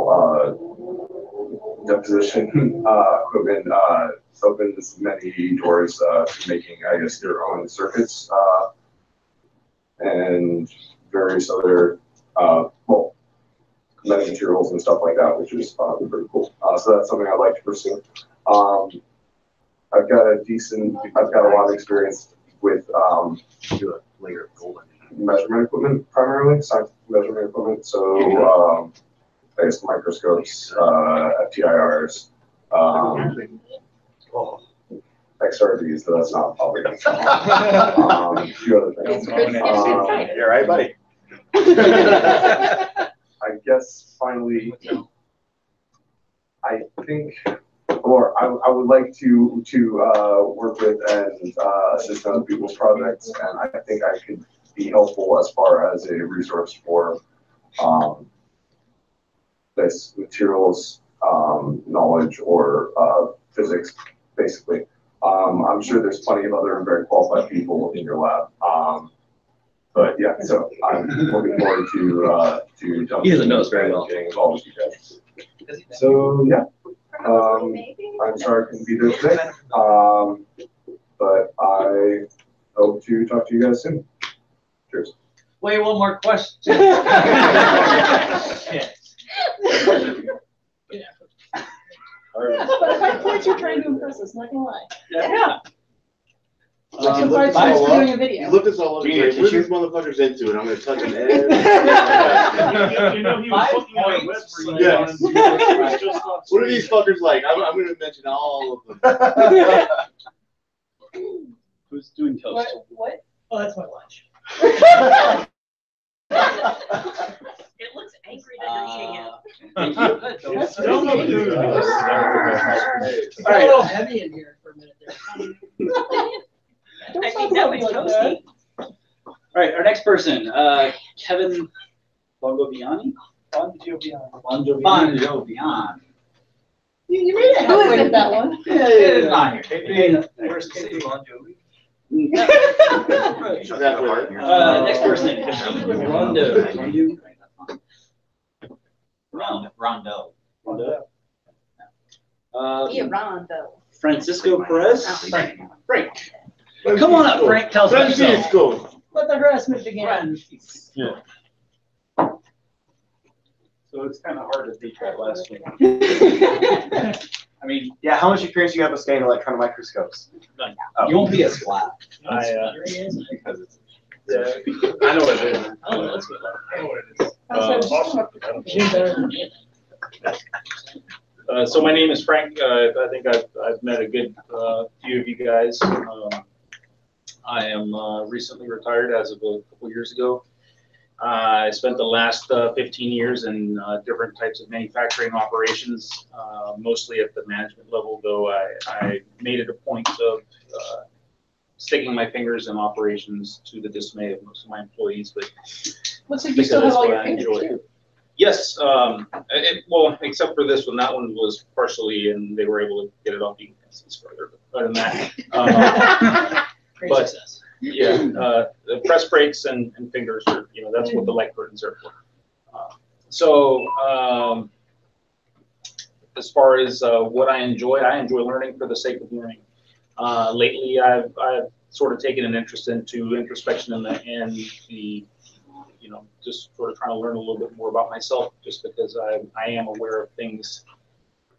deposition equipment opens many doors to making, I guess, your own circuits and various other, well, many materials and stuff like that, which is pretty cool. So that's something I'd like to pursue. I've got a lot of experience with layer of golden measurement equipment, primarily scientific measurement equipment. So I guess microscopes, FTIRs, XRDs, but that's not probably. A few other things. You're right, buddy. I guess finally, I think, or I would like to work with and assist other people's projects, and I think I could be helpful as far as a resource for this materials knowledge or physics, basically. I'm sure there's plenty of other very qualified people in your lab. But yeah, so I'm looking forward to he doesn't know us very well. Getting involved with you guys. So yeah, I'm sorry I couldn't be there today, but I hope to talk to you guys soon. Cheers. Wait, one more question. But high points you're trying to impress us, not gonna lie. Yeah. Like five points for doing a video. You looked us all up. What are these motherfuckers into? And I'm going to touch them every You know, he was looking at our website. Yes. What are these fuckers like? I'm going to mention all of them. Who's doing toast? What? Oh, that's my lunch. It looks angry that you're eating it. It's a little heavy in here for a minute there. I mean, that was toasty. All right, our next person, Kevin Bonjoviani. Bonjoviani. You made it halfway with that one. Yeah, it's not here. Where's Casey Bon Jovi? Next person, Rondo. Rondo. Rondo. Francisco Perez. Frank. Frank. Come on up, Frank. Tell us about yourself. Let the harassment begin. Yeah. So it's kind of hard to beat that last one. I mean, yeah, how much experience do you have with studying electron microscopes? None. Oh. You won't be as flat. Because it's, yeah, I know what it is. Oh, that's good. I know what it is. So my name is Frank. I think I've met a good few of you guys. I am recently retired as of a couple years ago. I spent the last 15 years in different types of manufacturing operations, mostly at the management level, though I made it a point of sticking my fingers in operations to the dismay of most of my employees. But looks like you still have all your fingers enjoy. too. Yes, well, except for this one. That one was partially, and they were able to get it off the further. But other than that, but success. yeah, the press brakes and fingers are, that's what the light curtains are for. As far as what I enjoy learning for the sake of learning. Lately, I've sort of taken an interest into introspection and the just sort of trying to learn a little bit more about myself, just because I am aware of things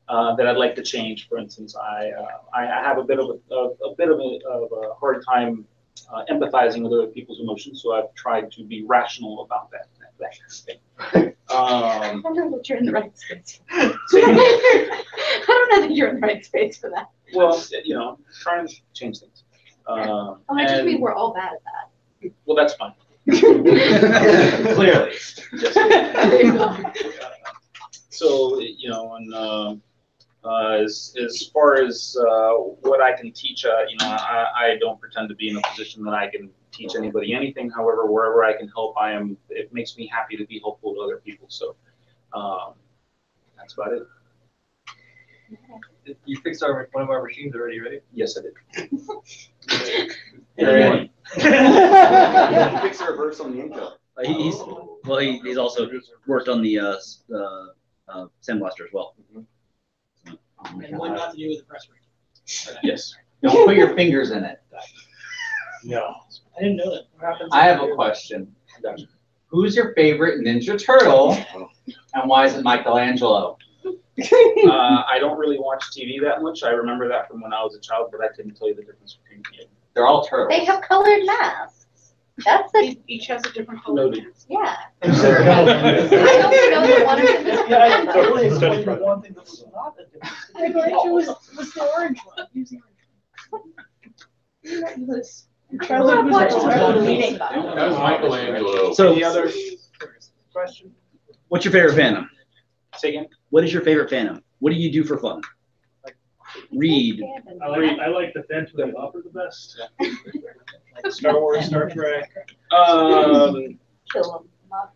that I'd like to change. For instance, I have a bit of a hard time empathizing with other people's emotions, so I've tried to be rational about that kind of thing. I don't know that you're in the right space. I So, don't know that you're in the right space for that. well, trying to change things. Oh, I just mean we're all bad at that. Well, that's fine. Clearly. So, as far as what I can teach, I don't pretend to be in a position that I can teach anybody anything. However, wherever I can help, it makes me happy to be helpful to other people. So that's about it. You fixed one of our machines already, right? Yes, I did. Fix the reverse on the Inca. He's also worked on the sandblaster as well. And what not to do with the press brake. Yes. Don't put your fingers in it. No. I didn't know that. What happens? I have a question. Who's your favorite Ninja Turtle, and why is it Michelangelo? I don't really watch TV that much. I remember that from when I was a child, but I couldn't tell you the difference between them. They're all turtles. They have colored masks. That's the Each has a different color. yeah. I don't know the one is Yeah, I totally explained the one thing that was not a difference. Was the orange one. Use the orange one. This. Childhood was meeting. That was Michelangelo. So, Any other question? what's your favorite Phantom? Say again? What is your favorite Phantom? What do you do for fun? Read. I like the Phantom that offer the best. Star Wars, Star Trek. Kill them. I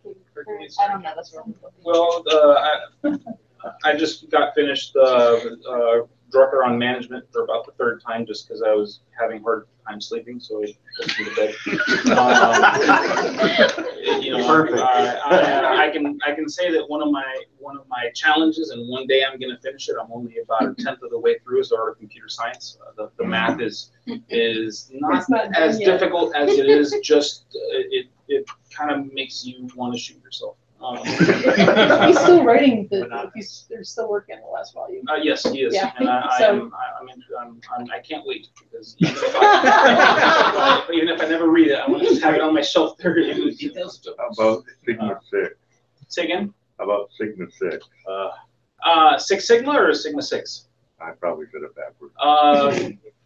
don't know. That's wrong. Well, I just got finished Drucker on management for about the third time, just because I was having hard time sleeping, so I put me to bed. you know, Perfect. I can say that one of my challenges, and one day I'm going to finish it. I'm only about a tenth of the way through. Is the art of computer science. The math is not as difficult as it is. Just it kind of makes you want to shoot yourself. He's still writing they're still working on the last volume. Yes, he is, Yeah. and I can't wait because even if I never read it, I want to just have it on my shelf there. About Sigma 6. Say again. About Sigma 6. Six Sigma or Sigma 6? I probably said it backwards.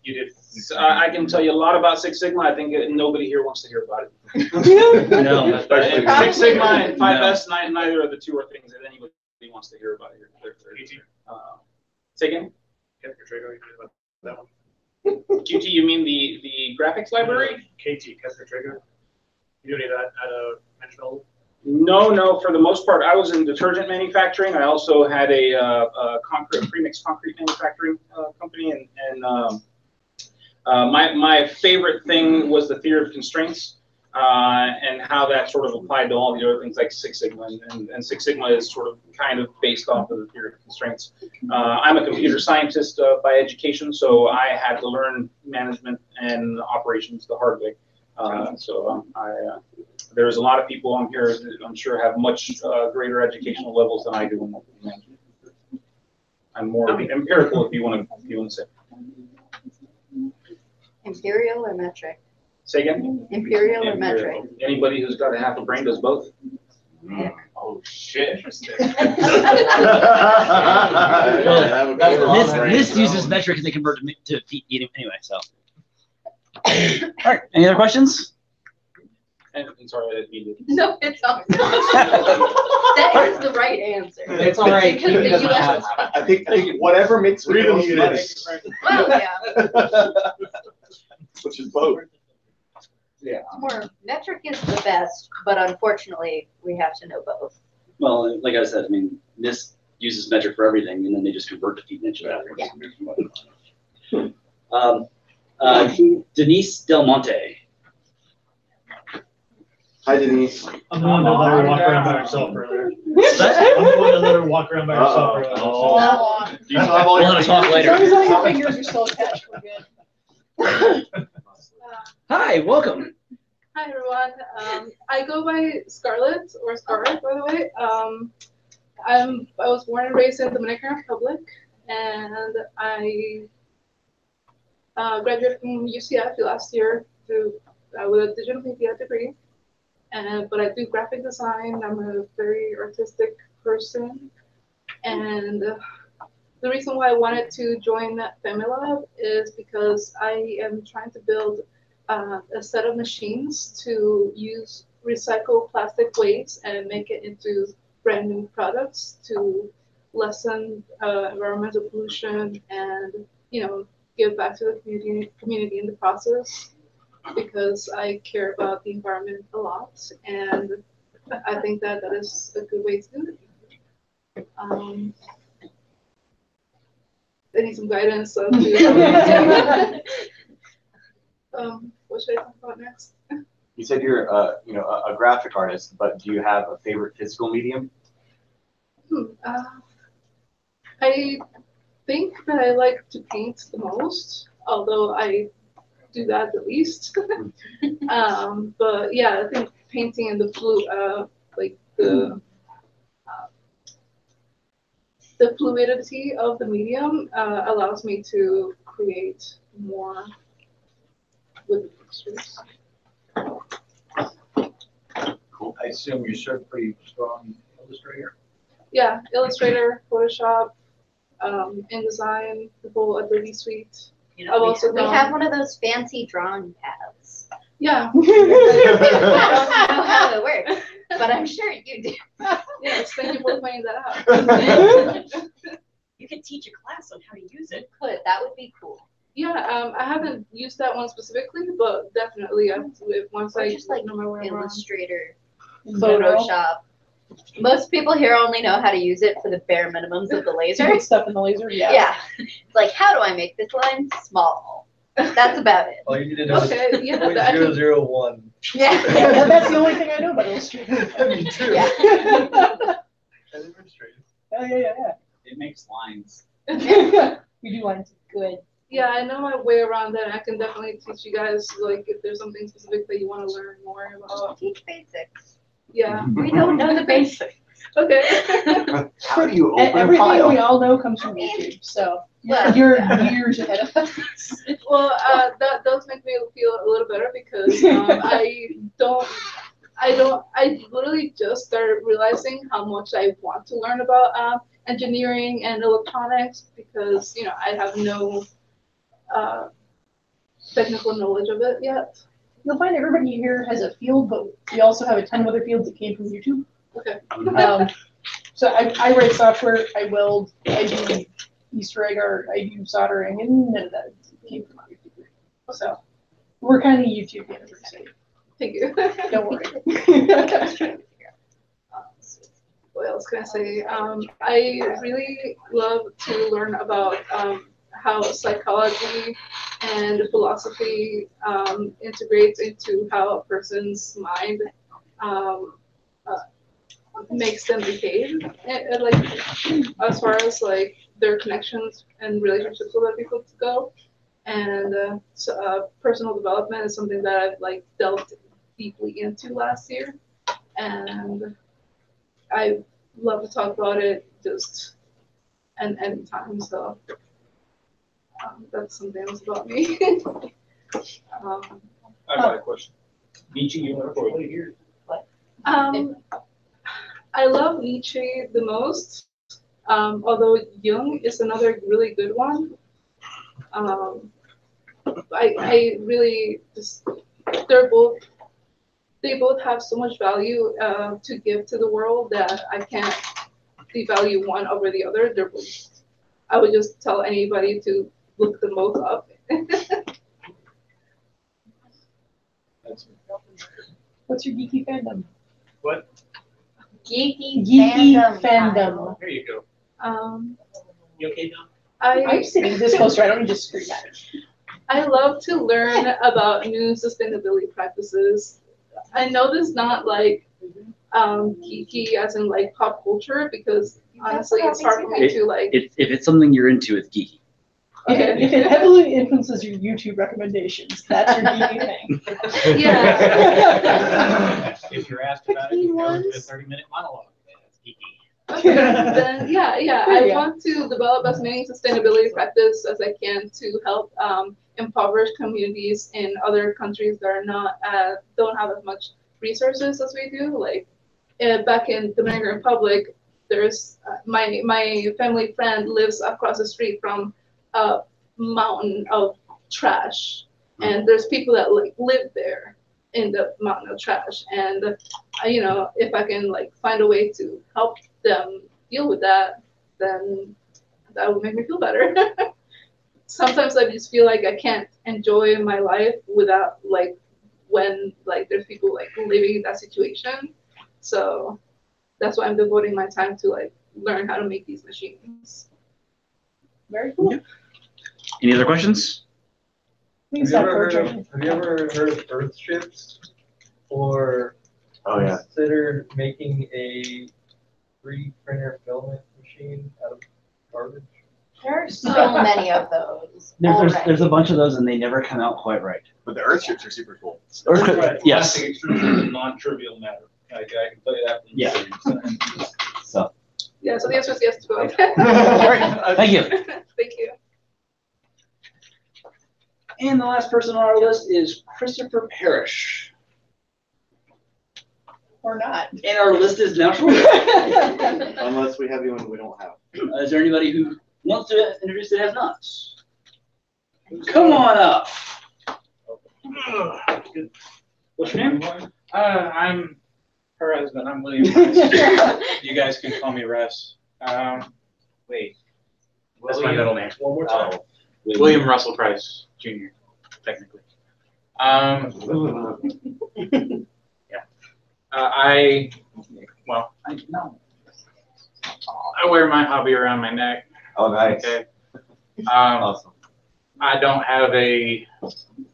You did. I can tell you a lot about Six Sigma. I think nobody here wants to hear about it. No. Six Sigma and 5S, neither of the two are things that anybody wants to hear about here. Say again? QT, you mean the graphics library? KT, Kessler Trigger. You do any of that at a mental? No. For the most part, I was in detergent manufacturing. I also had a premix concrete manufacturing company, and my favorite thing was the theory of constraints and how that sort of applied to all the other things like Six Sigma, and Six Sigma is sort of kind of based off of the theory of constraints. I'm a computer scientist by education, so I had to learn management and operations the hard way. There's a lot of people on here that I'm sure have much greater educational levels than I do in multiple management. I'm more empirical, if you want to say. Imperial or metric? Say again? Imperial or metric? Anybody who's got a half a brain does both. Oh shit! Interesting. This uses metric and they convert to feet anyway. So, all right. Any other questions? And sorry, I didn't mean to. No, it's all right. That is the right answer. It's all right. Because the US is I think whatever makes Read the them most units. money. well, yeah. Which is both. Yeah. More metric is the best, but unfortunately, we have to know both. Well, like I said, I mean, this uses metric for everything, and then they just convert to feet and inches afterwards. Yeah. Denise Del Monte. Hi, Denise. I'm the one that let her walk around by herself earlier. I'm the one that let her walk around by herself earlier. Oh. You still have all We'll your have a talk later. As long as all your fingers are still attached, we're good. Hi, welcome. Hi everyone. I go by Scarlett or Scarlett, by the way. I was born and raised in the Dominican Republic, and I graduated from UCF last year with a digital media degree. But I do graphic design. I'm a very artistic person, and the reason why I wanted to join FamiLAB is because I am trying to build a set of machines to use recycled plastic waste and make it into brand new products to lessen environmental pollution and, give back to the community in the process, because I care about the environment a lot, and I think that is a good way to do it. I need some guidance on what should I talk about next? You said you're a graphic artist, but do you have a favorite physical medium? I think that I like to paint the most, although I do that the least. But yeah, I think painting and the fluidity of the medium allows me to create more with the pictures. Cool. I assume you're pretty strong illustrator. Yeah, Illustrator, Photoshop, InDesign, the whole Adobe suite. We have one of those fancy drawing pads. Yeah. I don't know how it works, but I'm sure you do. Yes, thank you for pointing that out. You could teach a class on how to use it. Could, that would be cool. Yeah, I haven't used that one specifically, but definitely once I just like know my way around. Illustrator, Photo. Photoshop. Most people here only know how to use it for the bare minimums of the laser. Put stuff in the laser, yeah. Yeah. It's like, how do I make this line small? That's about it. All you need to know Okay, is yeah, 0.001. Yeah. That's the only thing I know about Illustrator. Me too. Yeah. Yeah. It makes lines. We do lines. Good. Yeah, I know my way around that. I can definitely teach you guys, like, if there's something specific that you want to learn more about. Teach basics. Yeah. We don't know the basics. Okay. How do you And open a everything file? we all know comes from YouTube, so Well, you're yeah. years ahead of us. Well, that does make me feel a little better because I literally just started realizing how much I want to learn about engineering and electronics because, you know, I have no technical knowledge of it yet. You'll find everybody here has a field, but we also have a ton of other fields that came from YouTube. Okay. So I write software, I weld, I do Easter egg art, I do soldering, and none of that came from my YouTube. So we're kind of YouTube university. Thank you. Don't worry. What else can I say? I really love to learn about how psychology and philosophy integrates into how a person's mind makes them behave, and like as far as like their connections and relationships with other people to go. And personal development is something that I've like delved deeply into last year, and I love to talk about it just and anytime. So that's something else about me. I got a question. Nietzsche, you want to here? I love Nietzsche the most, although Jung is another really good one. I really just, they both have so much value to give to the world that I can't devalue one over the other. They're both, I would just tell anybody to look them both up. What's your geeky fandom? What? Geeky fandom. There you go. You okay, Dom? I'm sitting this closer. I don't need to scream at it. I love to learn about new sustainability practices. I know this is not like geeky as in like pop culture because honestly it's hard for me to like. If it's something you're into, it's geeky. Okay. If it heavily influences your YouTube recommendations, that's your geeky thing. Yeah. If you're asked about it, you go into a 30-minute monologue. That's geeky. Okay, then yeah. I want to develop as many sustainability practices as I can to help impoverished communities in other countries that are not don't have as much resources as we do. Like back in the Dominican Republic, there's my family friend lives across the street from a mountain of trash, and there's people that like live there in the mountain of trash, and you know, if I can like find a way to help them deal with that, then that would make me feel better. Sometimes I just feel like I can't enjoy my life without like when like there's people like living in that situation. So that's why I'm devoting my time to like learn how to make these machines. Very cool. Yeah. Any other questions? Have you ever heard of earth ships? Or considered making a 3D printer filament machine out of garbage? There are so many of those. There's a bunch of those and they never come out quite right. But the earth ships are super cool. Yes. Plastic extrusion is a non-trivial matter. I can tell you that. Yeah. So. Yeah, so the answer is yes to both. Thank you. Thank you. And the last person on our list is Christopher Parrish. Or not. And our list is now short. Unless we have anyone we don't have. Is there anybody who wants to introduce that has not? Come on up. What's your name? I'm her husband. I'm William Rice. You guys can call me Russ. Wait. That's my middle name. One more time. William Russell Price, Jr., technically. I wear my hobby around my neck. Oh, nice. Okay. Awesome. I don't have a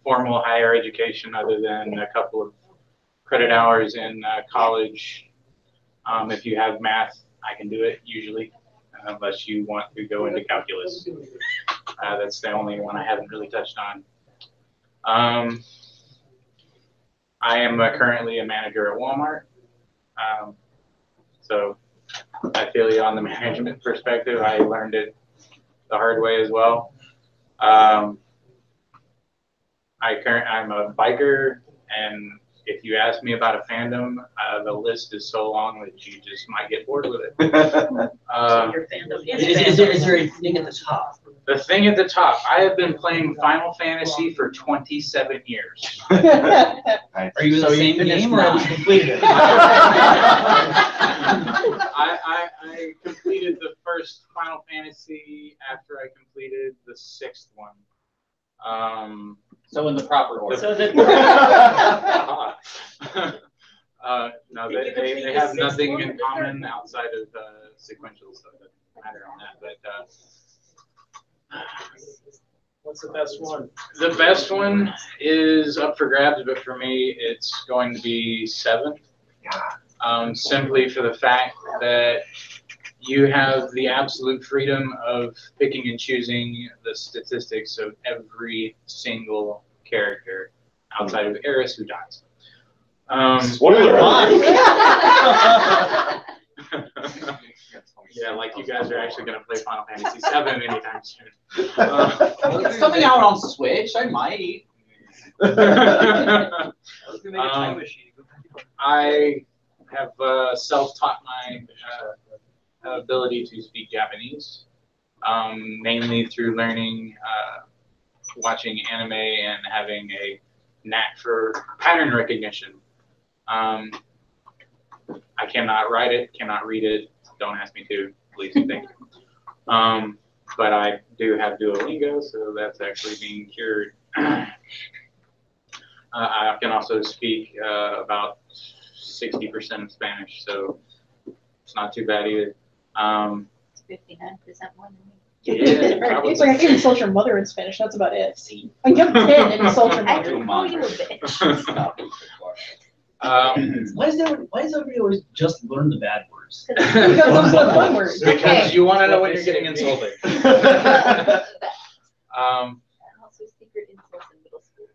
formal higher education other than a couple of credit hours in college. If you have math, I can do it usually, unless you want to go into calculus. That's the only one I haven't really touched on. I am currently a manager at Walmart. So I feel you on the management perspective. I learned it the hard way as well. I'm a biker, and if you ask me about a fandom, the list is so long that you just might get bored with it. So your fandom is there a thing at the top? The thing at the top, I have been playing Final Fantasy for 27 years. Are you in the same game or have you completed it? I completed the first Final Fantasy after I completed the 6th one. So in the proper order. No, they have nothing in common outside of sequential stuff. Doesn't matter on that. But what's the best one? The best one is up for grabs, but for me, it's going to be 7. Simply for the fact that you have the absolute freedom of picking and choosing the statistics of every single character outside of Eris, who dies. Spoiler alert. Yeah, like you guys are actually going to play Final Fantasy VII anytime soon. It's coming out on Switch. I might. I have self-taught my ability to speak Japanese, mainly through learning, watching anime, and having a knack for pattern recognition. I cannot write it, cannot read it. Don't ask me to, please and thank you. But I do have Duolingo, so that's actually being cured. I can also speak about 60% of Spanish, so it's not too bad either. It's 59% more than me. Yeah, It's like I can insult your mother in Spanish. That's about it. I can 10 and insult your I mother. can call you a bitch. Why is everybody always just learn the bad words? Because those are the fun words. Because you want to know when you're getting insulted. Also, secret insults in middle school.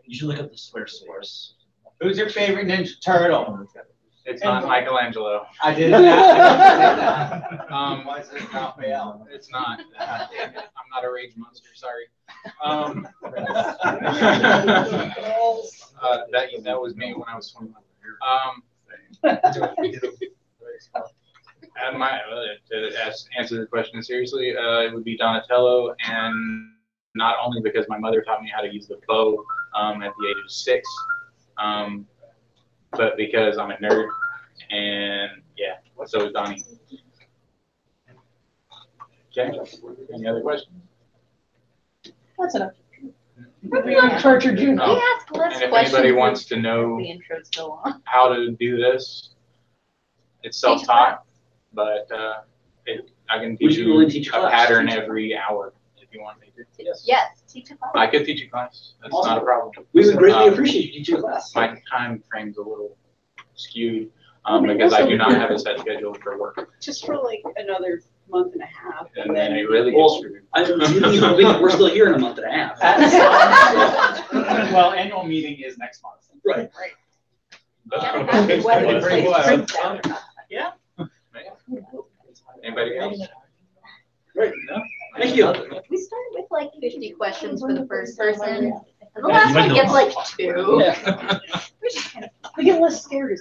You should look up the swear source. Who's your favorite Ninja Turtle? It's not Michelangelo. I didn't say that. Why is it not Bale? It's not. I'm not a rage monster. Sorry. That was me when I was 21. To answer the question seriously, it would be Donatello, and not only because my mother taught me how to use the bow at the age of 6, but because I'm a nerd, and yeah, so is Donnie. Okay, any other questions? That's enough. We tortured you. We ask less And if questions anybody wants to as know the intros go on. how to do this, it's self-taught, but I can teach you a pattern every hour if you want me to. Yes, teach a class. I could teach a class. That's not a problem. We would greatly appreciate you teaching a class. My time frame's a little skewed because I do not have a set schedule for work. Just for like another month and a half. And then it really gets screwed. We're still here in a month and a half. Well, annual meeting is next month. Right. Yeah. Anybody else? Right. No? Thank you. We started with like 50 questions for the first person. And the last one gets like 2. Yeah. They get less scared.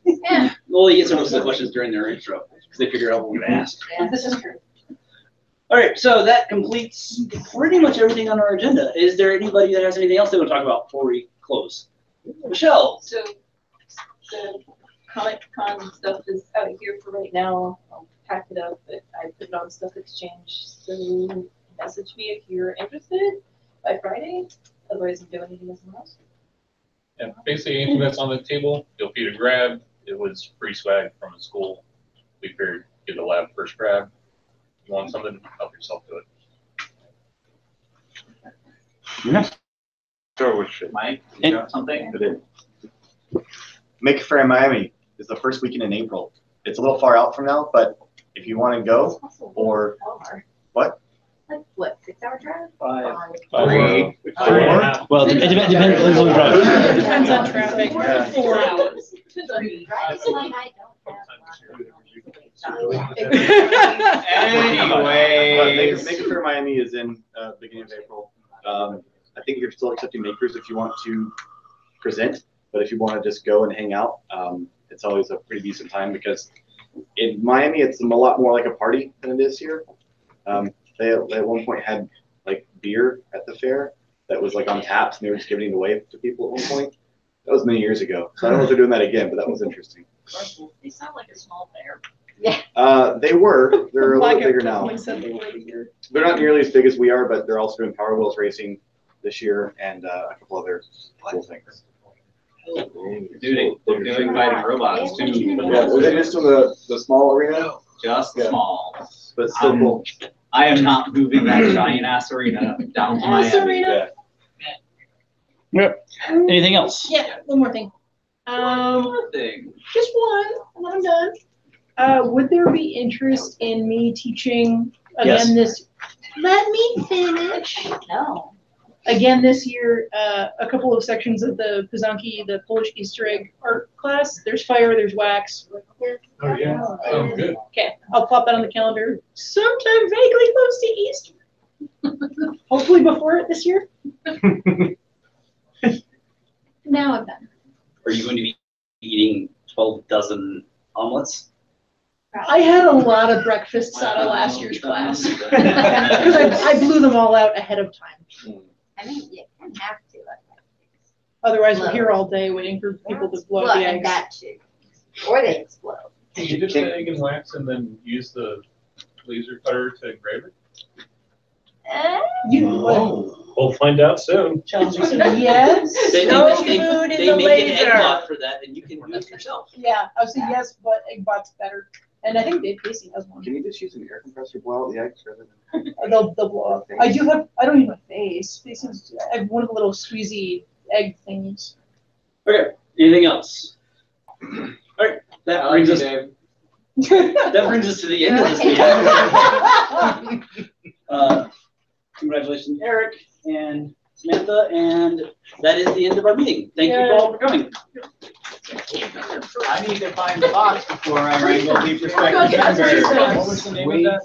Yeah. Well, they get most of the questions during their intro because they figure out what we're going to ask. Yeah. This is true. All right, so that completes pretty much everything on our agenda. Is there anybody that has anything else they want to talk about before we close? Michelle. So the Comic Con stuff is out here for right now. I'll pack it up, but I put it on Stuff Exchange. So message me if you're interested by Friday. Otherwise, I'm doing anything else. Yeah, basically anything that's on the table, feel free to grab. It was free swag from the school. We figured get the lab first grab. You want something, help yourself to it. Yeah. Start with Mike, you got something? Make Fair in Miami is the first weekend in April. It's a little far out from now, but if you want to go, or what? Like what, 6 hour drive? 5. 3. 4. Well, it depends on the drive. Depends on traffic. Yeah. 4 hours. Anyways, Make Fair Miami is in beginning of April. I think you're still accepting makers if you want to present, but if you want to just go and hang out, it's always a pretty decent time because in Miami it's a lot more like a party than it is here. They at one point had like beer at the fair that was like on taps, and they were just giving it away to people at one point. That was many years ago, so I don't know if they're doing that again, but that was interesting. They sound like a small fair. They were. They're a little bigger now. Here. They're not nearly as big as we are, but they're also doing Power Wheels racing this year and a couple other cool things. Dude, they're doing fighting robots too. Yeah, was it just in the small arena? Just small. But still cool. I am not moving that giant ass arena down to Miami. Yep. Anything else? Yeah, one more thing. Just one, and then I'm done. Would there be interest in me teaching again this? Let me finish. No. Again this year, a couple of sections of the Pizanki, the Polish Easter egg art class. There's fire, there's wax. Oh, yeah. Oh, good. Okay, I'll plop that on the calendar sometime vaguely close to Easter. Hopefully before it this year. Now I'm done. Are you going to be eating 12 dozen omelets? I had a lot of breakfasts out of last year's class because I blew them all out ahead of time. I mean, you can have to. Otherwise, we're here all day waiting for people to blow the and eggs. that too. Or they explode. Can you dip the egg in wax and then use the laser cutter to engrave it? We'll find out soon. Yes. They food is a make laser. an egg bot for that, and you can do it yourself. Yeah, I would say yes, but Eggbot's better. And I think Dave Casey has one. Can you just use an air compressor to blow out the eggs rather than? They'll blow up. I don't even have a face. Faces. I have one of the little squeezy egg things. Okay. Anything else? All right. That brings us. That brings us to the end of this meeting. Congratulations, Eric and Samantha, and that is the end of our meeting. Thank you all for coming. I need to find the box before I wrangle the perspective. What was the name of that?